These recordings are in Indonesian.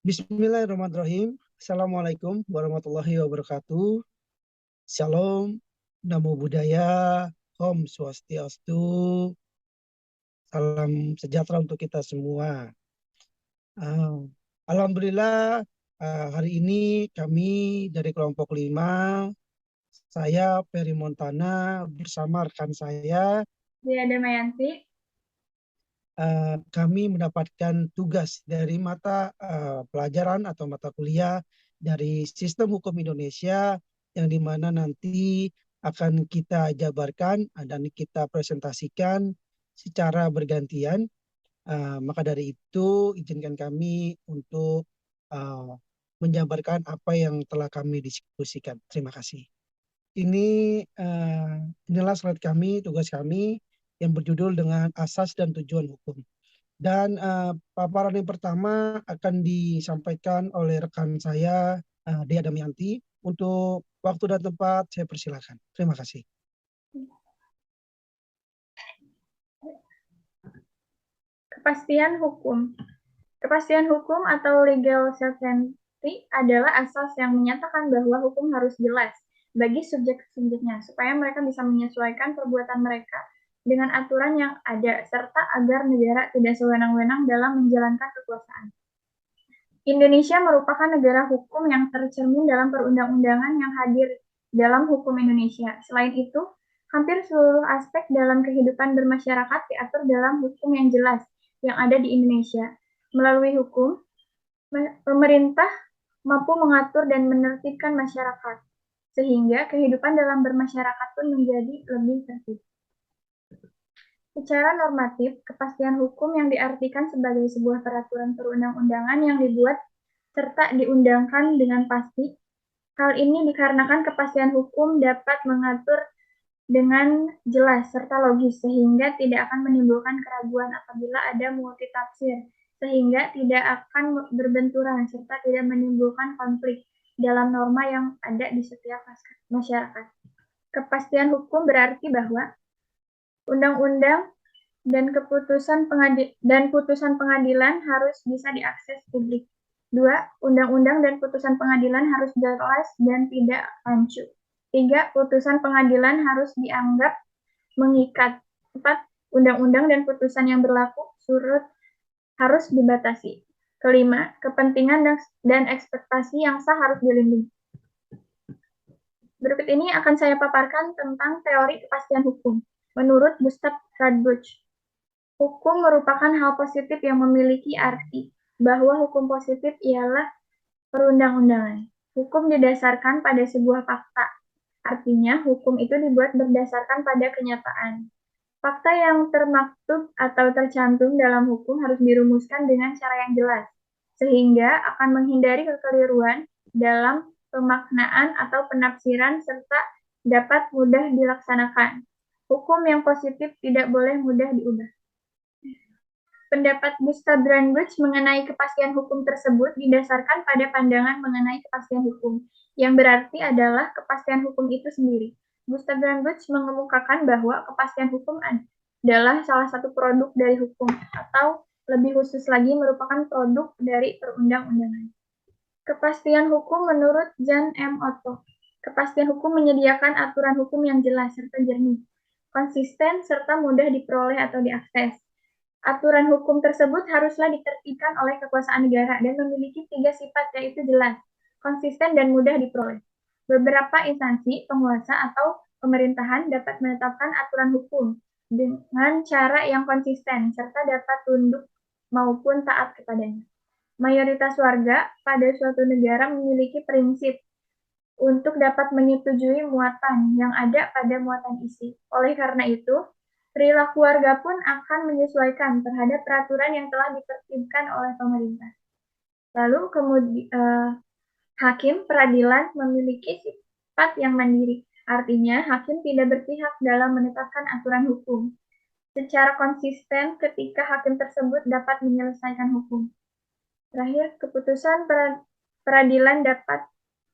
Bismillahirrahmanirrahim. Assalamualaikum warahmatullahi wabarakatuh. Shalom, Namo Buddhaya, Om Swastiastu, salam sejahtera untuk kita semua. Ah, Alhamdulillah, hari ini kami dari kelompok 5, saya Peri Montana bersama rekan saya, Dia Damayanti. kami mendapatkan tugas dari mata pelajaran atau mata kuliah dari Sistem Hukum Indonesia yang dimana nanti akan kita jabarkan dan kita presentasikan secara bergantian. Maka dari itu izinkan kami untuk uh, menjabarkan apa yang telah kami diskusikan. Terima kasih. Inilah slide kami, tugas kami yang berjudul dengan asas dan tujuan hukum. Dan paparan yang pertama akan disampaikan oleh rekan saya, Dea Damayanti. Untuk waktu dan tempat, saya persilakan. Terima kasih. Kepastian hukum. Kepastian hukum atau legal certainty adalah asas yang menyatakan bahwa hukum harus jelas bagi subjek-subjeknya, supaya mereka bisa menyesuaikan perbuatan mereka dengan aturan yang ada, serta agar negara tidak sewenang-wenang dalam menjalankan kekuasaan. Indonesia merupakan negara hukum yang tercermin dalam perundang-undangan yang hadir dalam hukum Indonesia. Selain itu, hampir seluruh aspek dalam kehidupan bermasyarakat diatur dalam hukum yang jelas yang ada di Indonesia. Melalui hukum, pemerintah mampu mengatur dan menertibkan masyarakat, sehingga kehidupan dalam bermasyarakat pun menjadi lebih tertib. Secara normatif, kepastian hukum yang diartikan sebagai sebuah peraturan perundang-undangan yang dibuat serta diundangkan dengan pasti. Hal ini dikarenakan kepastian hukum dapat mengatur dengan jelas serta logis, sehingga tidak akan menimbulkan keraguan apabila ada multitafsir, sehingga tidak akan berbenturan serta tidak menimbulkan konflik dalam norma yang ada di setiap masyarakat. Kepastian hukum berarti bahwa undang-undang dan putusan pengadilan harus bisa diakses publik. 2. Undang-undang dan putusan pengadilan harus jelas dan tidak rancu. 3. Putusan pengadilan harus dianggap mengikat. 4. Undang-undang dan putusan yang berlaku surut harus dibatasi. Kelima, kepentingan dan ekspektasi yang sah harus dilindungi. Berikut ini akan saya paparkan tentang teori kepastian hukum. Menurut Gustav Radbruch, hukum merupakan hal positif yang memiliki arti bahwa hukum positif ialah perundang-undangan. Hukum didasarkan pada sebuah fakta. Artinya, hukum itu dibuat berdasarkan pada kenyataan. Fakta yang termaktub atau tercantum dalam hukum harus dirumuskan dengan cara yang jelas, sehingga akan menghindari kekeliruan dalam pemaknaan atau penafsiran serta dapat mudah dilaksanakan. Hukum yang positif tidak boleh mudah diubah. Pendapat Gustav Brandbusch mengenai kepastian hukum tersebut didasarkan pada pandangan mengenai kepastian hukum, yang berarti adalah kepastian hukum itu sendiri. Gustav Brandbusch mengemukakan bahwa kepastian hukum adalah salah satu produk dari hukum, atau lebih khusus lagi merupakan produk dari perundang-undangan. Kepastian hukum menurut Jan M. Otto. Kepastian hukum menyediakan aturan hukum yang jelas serta jernih, konsisten, serta mudah diperoleh atau diakses. Aturan hukum tersebut haruslah ditertibkan oleh kekuasaan negara dan memiliki 3 sifat, yaitu jelas, konsisten, dan mudah diperoleh. Beberapa instansi, penguasa, atau pemerintahan dapat menetapkan aturan hukum dengan cara yang konsisten, serta dapat tunduk maupun taat kepadanya. Mayoritas warga pada suatu negara memiliki prinsip untuk dapat menyetujui muatan yang ada pada muatan isi. Oleh karena itu, perilaku warga pun akan menyesuaikan terhadap peraturan yang telah ditertibkan oleh pemerintah. Lalu hakim peradilan memiliki sifat yang mandiri. Artinya, hakim tidak berpihak dalam menetapkan aturan hukum secara konsisten ketika hakim tersebut dapat menyelesaikan hukum. Terakhir, keputusan peradilan dapat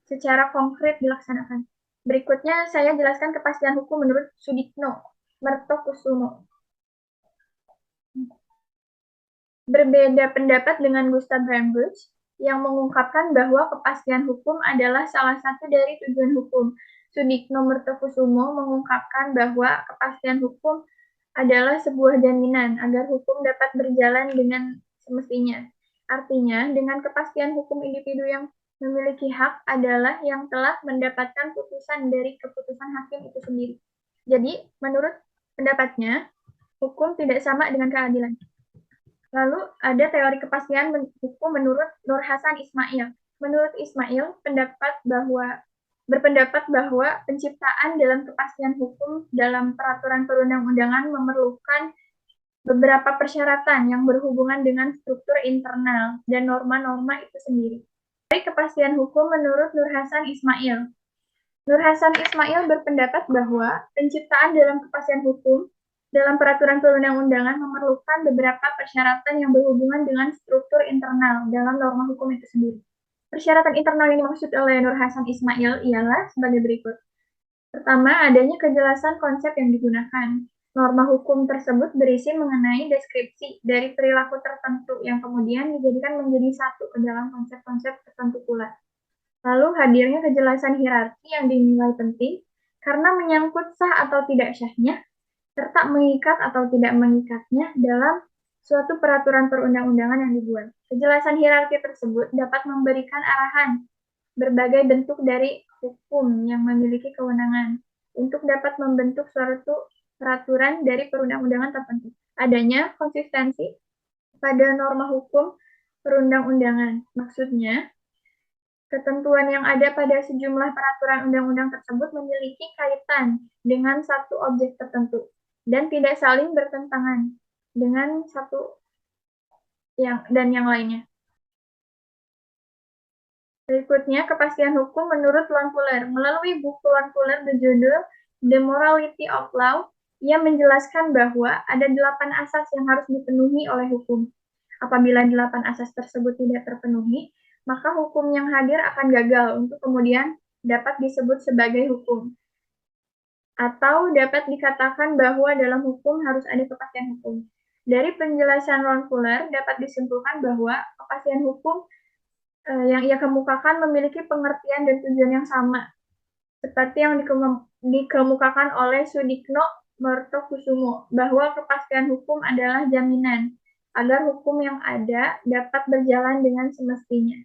secara konkret dilaksanakan. Berikutnya saya jelaskan kepastian hukum menurut Sudikno Mertokusumo. Berbeda pendapat dengan Gustav Brandbusch, yang mengungkapkan bahwa kepastian hukum adalah salah satu dari tujuan hukum. Sudikno Mertokusumo mengungkapkan bahwa kepastian hukum adalah sebuah jaminan agar hukum dapat berjalan dengan semestinya. Artinya, dengan kepastian hukum, individu yang memiliki hak adalah yang telah mendapatkan putusan dari keputusan hakim itu sendiri. Jadi, menurut pendapatnya, hukum tidak sama dengan keadilan. Lalu ada teori kepastian hukum menurut Nur Hasan Ismail. Menurut Ismail, berpendapat bahwa penciptaan dalam kepastian hukum dalam peraturan perundang-undangan memerlukan beberapa persyaratan yang berhubungan dengan struktur internal dan norma-norma itu sendiri. Dari kepastian hukum menurut Nur Hasan Ismail. Nur Hasan Ismail berpendapat bahwa penciptaan dalam kepastian hukum dalam peraturan perundang-undangan memerlukan beberapa persyaratan yang berhubungan dengan struktur internal dalam norma hukum itu sendiri. Persyaratan internal yang dimaksud oleh Nur Hasan Ismail ialah sebagai berikut. Pertama, adanya kejelasan konsep yang digunakan. Norma hukum tersebut berisi mengenai deskripsi dari perilaku tertentu yang kemudian dijadikan menjadi satu ke dalam konsep-konsep tertentu pula. Lalu hadirnya kejelasan hierarki yang dinilai penting karena menyangkut sah atau tidak syahnya serta mengikat atau tidak mengikatnya dalam suatu peraturan perundang-undangan yang dibuat. Kejelasan hierarki tersebut dapat memberikan arahan berbagai bentuk dari hukum yang memiliki kewenangan untuk dapat membentuk suatu peraturan dari perundang-undangan tertentu. Adanya konsistensi pada norma hukum perundang-undangan. Maksudnya, ketentuan yang ada pada sejumlah peraturan undang-undang tersebut memiliki kaitan dengan satu objek tertentu dan tidak saling bertentangan dengan satu yang lainnya. Berikutnya, kepastian hukum menurut Lon Fuller. Melalui buku Lon Fuller berjudul The Morality of Law, ia menjelaskan bahwa ada 8 asas yang harus dipenuhi oleh hukum. Apabila 8 asas tersebut tidak terpenuhi, maka hukum yang hadir akan gagal untuk kemudian dapat disebut sebagai hukum. Atau dapat dikatakan bahwa dalam hukum harus ada kepastian hukum. Dari penjelasan Ron Fuller dapat disimpulkan bahwa kepastian hukum yang ia kemukakan memiliki pengertian dan tujuan yang sama, seperti yang dikemukakan oleh Sudikno Mertokusumo, bahwa kepastian hukum adalah jaminan agar hukum yang ada dapat berjalan dengan semestinya.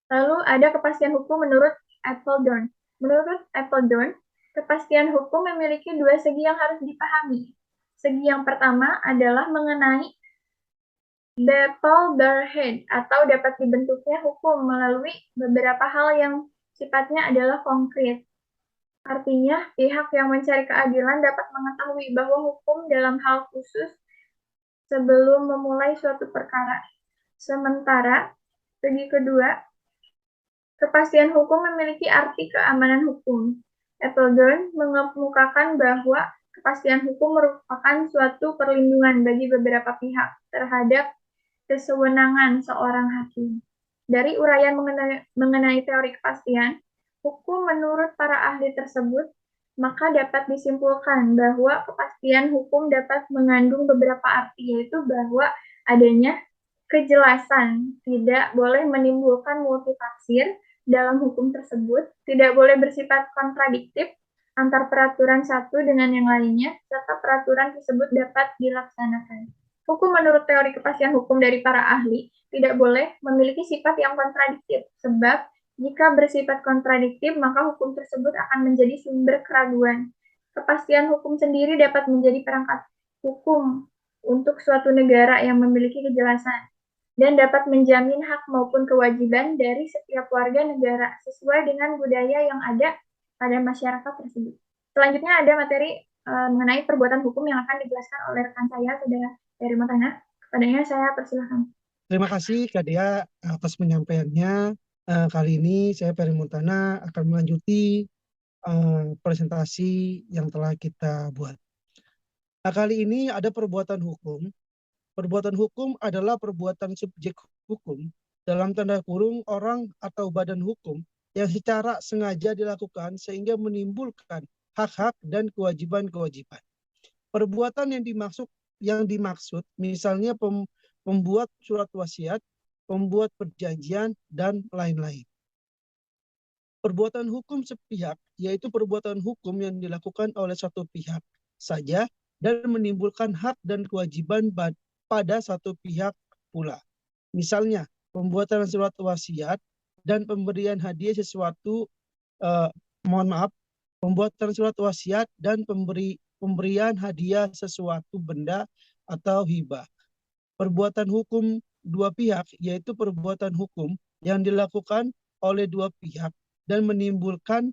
Lalu ada kepastian hukum menurut Appledorn. Menurut Appledorn, kepastian hukum memiliki 2 segi yang harus dipahami. Segi yang pertama adalah mengenai Battle Barhead atau dapat dibentuknya hukum melalui beberapa hal yang sifatnya adalah konkret. Artinya, pihak yang mencari keadilan dapat mengetahui bahwa hukum dalam hal khusus sebelum memulai suatu perkara. Sementara, segi kedua, kepastian hukum memiliki arti keamanan hukum. Appledorn mengemukakan bahwa kepastian hukum merupakan suatu perlindungan bagi beberapa pihak terhadap kesewenangan seorang hakim. Dari uraian mengenai teori kepastian hukum menurut para ahli tersebut, maka dapat disimpulkan bahwa kepastian hukum dapat mengandung beberapa arti, yaitu bahwa adanya kejelasan, tidak boleh menimbulkan multitafsir dalam hukum tersebut, tidak boleh bersifat kontradiktif antar peraturan satu dengan yang lainnya, serta peraturan tersebut dapat dilaksanakan. Hukum menurut teori kepastian hukum dari para ahli tidak boleh memiliki sifat yang kontradiktif, sebab jika bersifat kontradiktif, maka hukum tersebut akan menjadi sumber keraguan. Kepastian hukum sendiri dapat menjadi perangkat hukum untuk suatu negara yang memiliki kejelasan dan dapat menjamin hak maupun kewajiban dari setiap warga negara sesuai dengan budaya yang ada pada masyarakat tersebut. Selanjutnya ada materi mengenai perbuatan hukum yang akan dijelaskan oleh rekan saya, Saudara dari Montana. Kepadanya saya persilahkan. Terima kasih Kak Dea atas penyampaiannya. Kali ini saya Peri Montana akan melanjuti presentasi yang telah kita buat. Nah, kali ini ada perbuatan hukum. Perbuatan hukum adalah perbuatan subjek hukum dalam tanda kurung orang atau badan hukum yang secara sengaja dilakukan sehingga menimbulkan hak-hak dan kewajiban-kewajiban. Perbuatan yang dimaksud misalnya membuat surat wasiat pembuat perjanjian, dan lain-lain. Perbuatan hukum sepihak yaitu perbuatan hukum yang dilakukan oleh satu pihak saja dan menimbulkan hak dan kewajiban pada satu pihak pula. Misalnya, pembuatan surat wasiat dan pemberian hadiah sesuatu, pembuatan surat wasiat dan pemberian hadiah sesuatu benda atau hibah. Perbuatan hukum dua pihak yaitu perbuatan hukum yang dilakukan oleh dua pihak dan menimbulkan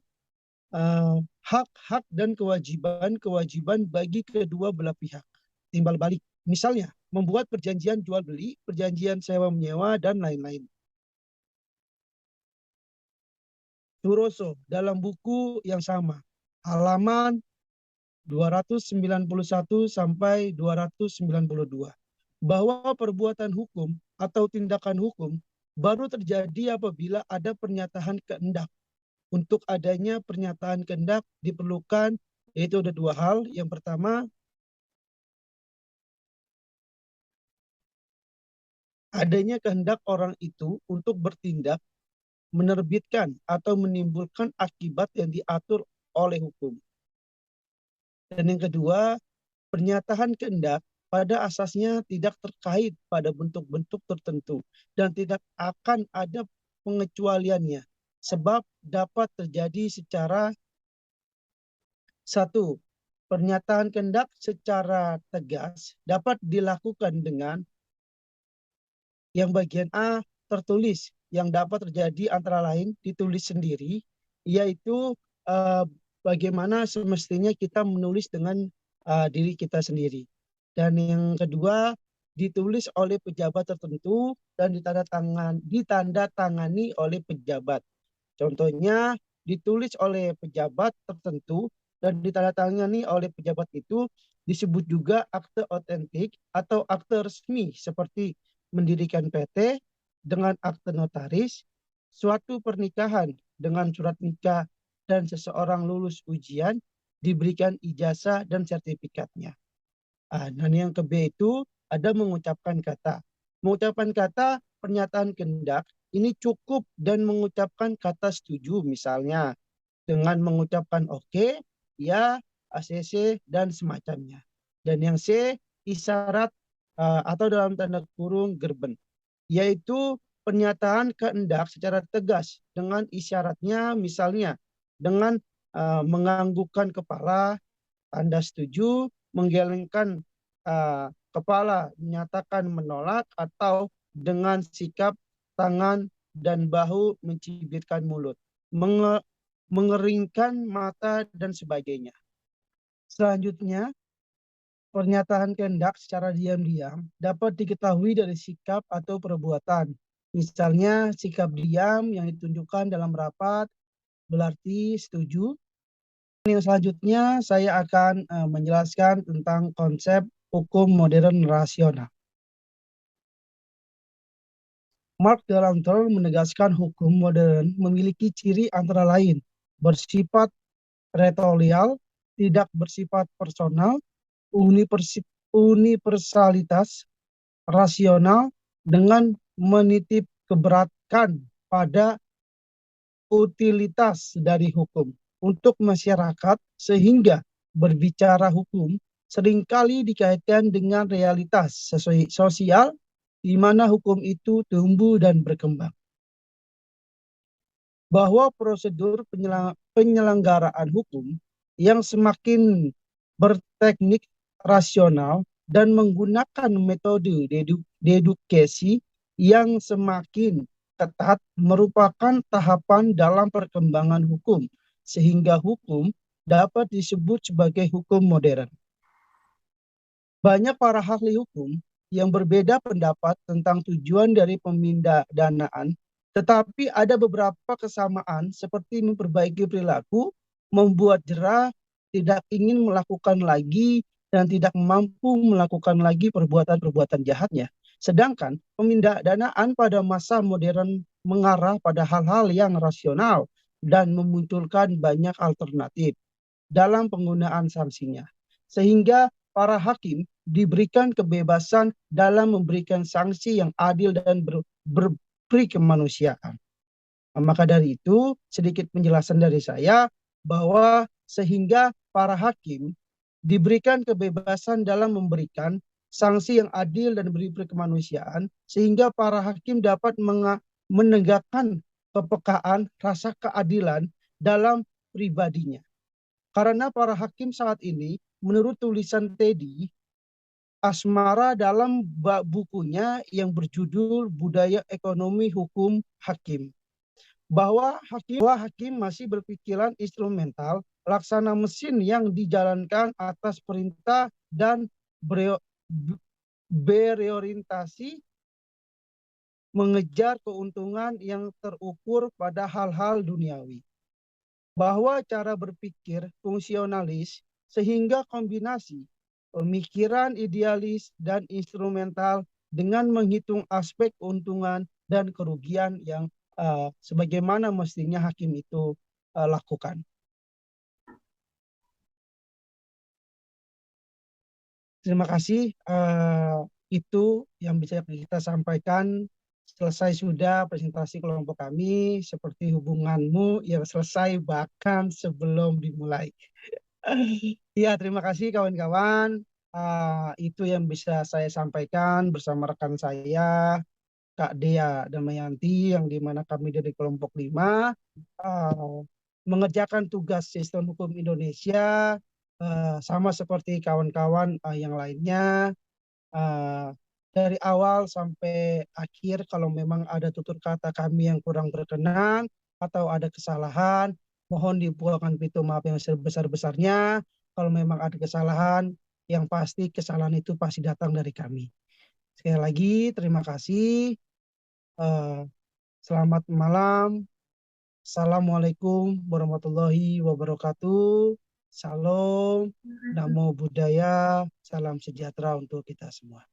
hak-hak dan kewajiban-kewajiban bagi kedua belah pihak. Timbal balik. Misalnya, membuat perjanjian jual beli, perjanjian sewa menyewa, dan lain-lain. Suroso dalam buku yang sama, halaman 291 sampai 292, bahwa perbuatan hukum atau tindakan hukum baru terjadi apabila ada pernyataan kehendak. Untuk adanya pernyataan kehendak diperlukan yaitu ada dua hal. Yang pertama, adanya kehendak orang itu untuk bertindak, menerbitkan atau menimbulkan akibat yang diatur oleh hukum. Dan yang kedua, pernyataan kehendak pada asasnya tidak terkait pada bentuk-bentuk tertentu dan tidak akan ada pengecualiannya, sebab dapat terjadi secara satu, pernyataan kehendak secara tegas dapat dilakukan dengan yang bagian A tertulis yang dapat terjadi antara lain ditulis sendiri, yaitu bagaimana semestinya kita menulis dengan diri kita sendiri. Dan yang kedua, ditulis oleh pejabat tertentu dan ditandatangani oleh pejabat. Contohnya, ditulis oleh pejabat tertentu dan ditandatangani oleh pejabat itu disebut juga akte otentik atau akte resmi seperti mendirikan PT dengan akte notaris, suatu pernikahan dengan surat nikah dan seseorang lulus ujian diberikan ijazah dan sertifikatnya. Dan yang ke B itu ada mengucapkan kata. Mengucapkan kata pernyataan kehendak ini cukup dan mengucapkan kata setuju misalnya dengan mengucapkan oke, ya, ACC, dan semacamnya. Dan yang C, isyarat atau dalam tanda kurung gerben, yaitu pernyataan kehendak secara tegas dengan isyaratnya misalnya dengan menganggukkan kepala, tanda setuju, menggelengkan kepala, menyatakan menolak, atau dengan sikap tangan dan bahu mencibirkan mulut, mengeringkan mata, dan sebagainya. Selanjutnya, pernyataan kehendak secara diam-diam dapat diketahui dari sikap atau perbuatan. Misalnya, sikap diam yang ditunjukkan dalam rapat berarti setuju. Yang selanjutnya saya akan menjelaskan tentang konsep hukum modern rasional. Mark Galanter menegaskan hukum modern memiliki ciri antara lain bersifat retorial, tidak bersifat personal, universalitas, rasional, dengan menitip keberatan pada utilitas dari hukum untuk masyarakat, sehingga berbicara hukum seringkali dikaitkan dengan realitas sosial di mana hukum itu tumbuh dan berkembang. Bahwa prosedur penyelenggaraan hukum yang semakin berteknik rasional dan menggunakan metode dedukasi yang semakin ketat merupakan tahapan dalam perkembangan hukum, sehingga hukum dapat disebut sebagai hukum modern. Banyak para ahli hukum yang berbeda pendapat tentang tujuan dari pemindahanaan, tetapi ada beberapa kesamaan seperti memperbaiki perilaku, membuat jera, tidak ingin melakukan lagi, dan tidak mampu melakukan lagi perbuatan-perbuatan jahatnya. Sedangkan pemindahanaan pada masa modern mengarah pada hal-hal yang rasional dan memunculkan banyak alternatif dalam penggunaan sanksinya. Sehingga para hakim diberikan kebebasan dalam memberikan sanksi yang adil dan berperi kemanusiaan. Maka dari itu, sedikit penjelasan dari saya bahwa sehingga para hakim diberikan kebebasan dalam memberikan sanksi yang adil dan berperi kemanusiaan, sehingga para hakim dapat menegakkan kepekaan, rasa keadilan dalam pribadinya. Karena para hakim saat ini, menurut tulisan Teddy Asmara dalam bukunya yang berjudul Budaya Ekonomi Hukum Hakim, bahwa hakim masih berpikiran instrumental, laksana mesin yang dijalankan atas perintah dan berorientasi mengejar keuntungan yang terukur pada hal-hal duniawi. Bahwa cara berpikir fungsionalis sehingga kombinasi pemikiran idealis dan instrumental dengan menghitung aspek keuntungan dan kerugian yang sebagaimana mestinya hakim itu lakukan. Terima kasih. Itu yang bisa kita sampaikan. Selesai sudah presentasi kelompok kami. Seperti hubunganmu yang selesai bahkan sebelum dimulai. Ya, terima kasih kawan-kawan. Itu yang bisa saya sampaikan bersama rekan saya, Kak Dea Damayanti, yang dimana kami dari kelompok 5 mengerjakan tugas sistem hukum Indonesia sama seperti kawan-kawan yang lainnya. Dari awal sampai akhir, kalau memang ada tutur kata kami yang kurang berkenan atau ada kesalahan, mohon dibukakan pintu maaf yang sebesar-besarnya. Kalau memang ada kesalahan, yang pasti kesalahan itu pasti datang dari kami. Sekali lagi, terima kasih. Selamat malam. Assalamualaikum warahmatullahi wabarakatuh. Salam, namo buddhaya, salam sejahtera untuk kita semua.